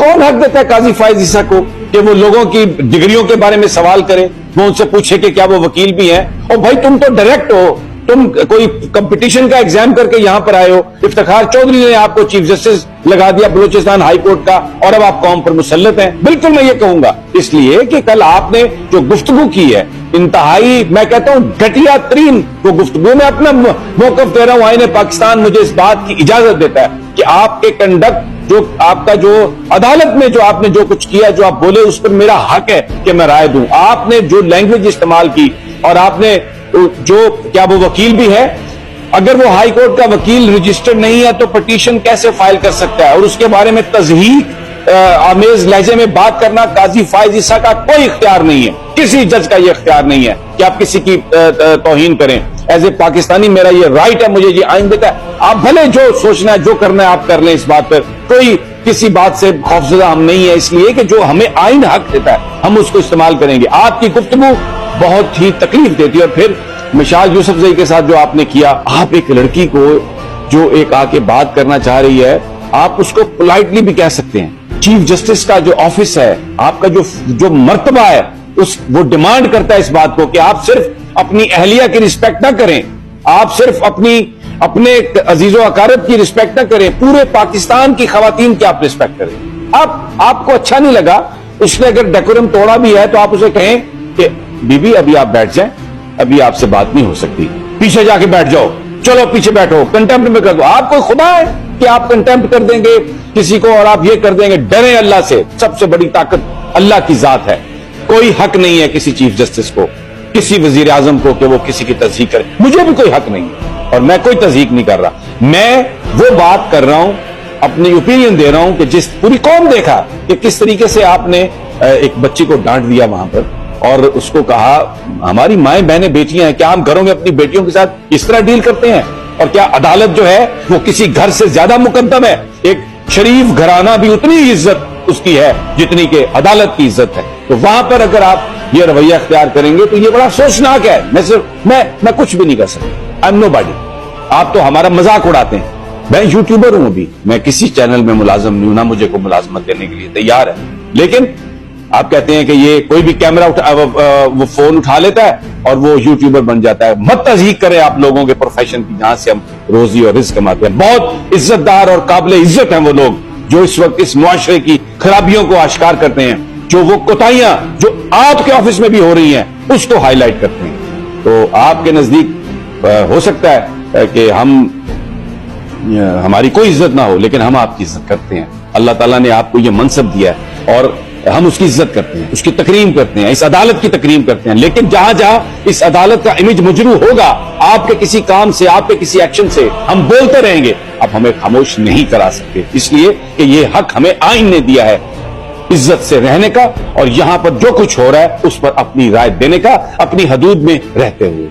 कौन हक देता है काजी फायज ईसा को कि वो लोगों की डिग्रियों के बारे में सवाल करे, वो उनसे पूछे कि क्या वो वकील भी हैं? और भाई तुम तो डायरेक्ट हो, तुम कोई कंपटीशन का एग्जाम करके यहां पर आए हो। इफ्तिखार चौधरी ने आपको चीफ जस्टिस लगा दिया बलूचिस्तान हाई कोर्ट का, और अब आप कौम पर मुसल्लत हैं। बिल्कुल मैं ये कहूंगा, इसलिए कि कल आपने जो गुफ्तगू की है इंतहाई, मैं कहता हूं घटिया तरीन वो गुफ्तगू, में अपना मौकफ दे रहा हूं। आईने पाकिस्तान मुझे इस बात की इजाजत देता है कि आपके कंडक्ट, जो आपका जो अदालत में जो आपने जो कुछ किया, जो आप बोले, उस पर मेरा हक है कि मैं राय दूं। आपने जो लैंग्वेज इस्तेमाल की, और आपने जो, क्या वो वकील भी है? अगर वो हाई कोर्ट का वकील रजिस्टर्ड नहीं है तो पिटीशन कैसे फाइल कर सकता है? और उसके बारे में तज़हीक आमेज लहजे में बात करना काजी फायज ईसा का कोई इख्तियार नहीं है, किसी जज का ये इख्तियार नहीं है कि आप किसी की तौहीन करें। एज ए पाकिस्तानी मेरा ये राइट है, मुझे ये आइन देता है। आप भले जो सोचना है, जो करना है आप कर लें, इस बात पर कोई किसी बात से खौफजदा हम नहीं है, इसलिए कि जो हमें आइन हक देता है हम उसको इस्तेमाल करेंगे। आपकी गुफ्तगू बहुत ही तकलीफ देती है। और फिर मिशाल यूसुफजई के साथ जो आपने किया, आप एक लड़की को जो एक आके बात करना चाह रही है, आप उसको पोलाइटली भी कह सकते हैं। चीफ जस्टिस का जो ऑफिस है, आपका जो मर्तबा है, वो डिमांड करता है इस बात को कि आप सिर्फ अपनी अहलिया की रिस्पेक्ट ना करें, आप सिर्फ अपने अजीजो अकारब की रिस्पेक्ट ना करें, पूरे पाकिस्तान की खवातीन की आप रिस्पेक्ट करें। आपको अच्छा नहीं लगा, उसने अगर डेकोरम तोड़ा भी है तो आप उसे कहें कि बीबी अभी आप बैठ जाएं, अभी आपसे बात नहीं हो सकती, पीछे जाके बैठ जाओ, चलो पीछे बैठो, कंटेम्प्ट में कर दो। आप कोई खुदा है कि आप कंटेम्प्ट कर देंगे किसी को और आप ये कर देंगे? डरे अल्लाह से, सबसे बड़ी ताकत अल्लाह की जात है। कोई हक नहीं है किसी चीफ जस्टिस को, किसी वजीर आजम को कि वो किसी की तस्दीक करे। मुझे भी कोई हक नहीं है और मैं कोई तस्दीक नहीं कर रहा। मैं वो बात कर रहा हूं, अपनी ओपिनियन दे रहा हूं कि जिस पूरी कौम देखा कि किस तरीके से आपने एक बच्ची को डांट दिया वहां पर और उसको कहा हमारी माएं बहनें बेटियां हैं, क्या हम घरों में अपनी बेटियों के साथ इस तरह डील करते हैं? और क्या अदालत जो है वो किसी घर से ज्यादा मुकद्दम है? एक शरीफ घराना भी उतनी ही इज्जत उसकी है जितनी कि अदालत की इज्जत है। तो वहां पर अगर आप ये रवैया अख्तियार करेंगे तो ये बड़ा सोचनाक है। मैं कुछ भी नहीं कर सकता, आई एम नोबॉडी। आप तो हमारा मजाक उड़ाते हैं। मैं यूट्यूबर हूं, अभी मैं किसी चैनल में मुलाजम नहीं हूं, ना मुझे को मुलाजमत देने के लिए तैयार है। लेकिन आप कहते हैं कि ये कोई भी कैमरा वो फोन उठा लेता है और वो यूट्यूबर बन जाता है। मत तज़हीक करें आप लोगों के प्रोफेशन की, जहां से हम रोजी और रिज़्क कमाते हैं। बहुत इज्जतदार और काबिल इज्जत हैं वो लोग जो इस वक्त इस मुआशरे की खराबियों को आश्कार करते हैं, जो वो कोताहियां जो आपके ऑफिस में भी हो रही हैं उसको हाईलाइट करते हैं। तो आपके नजदीक हो सकता है कि हमारी कोई इज्जत ना हो, लेकिन हम आपकी इज्जत करते हैं। अल्लाह ताला ने आपको ये मनसब दिया है और हम उसकी इज्जत करते हैं, उसकी तकरीम करते हैं, इस अदालत की तकरीम करते हैं। लेकिन जहां जहां इस अदालत का इमेज मुजरू होगा आपके किसी काम से, आपके किसी एक्शन से, हम बोलते रहेंगे। आप हमें खामोश नहीं करा सकते, इसलिए कि ये हक हमें आइन ने दिया है इज्जत से रहने का और यहां पर जो कुछ हो रहा है उस पर अपनी राय देने का, अपनी हदूद में रहते हुए।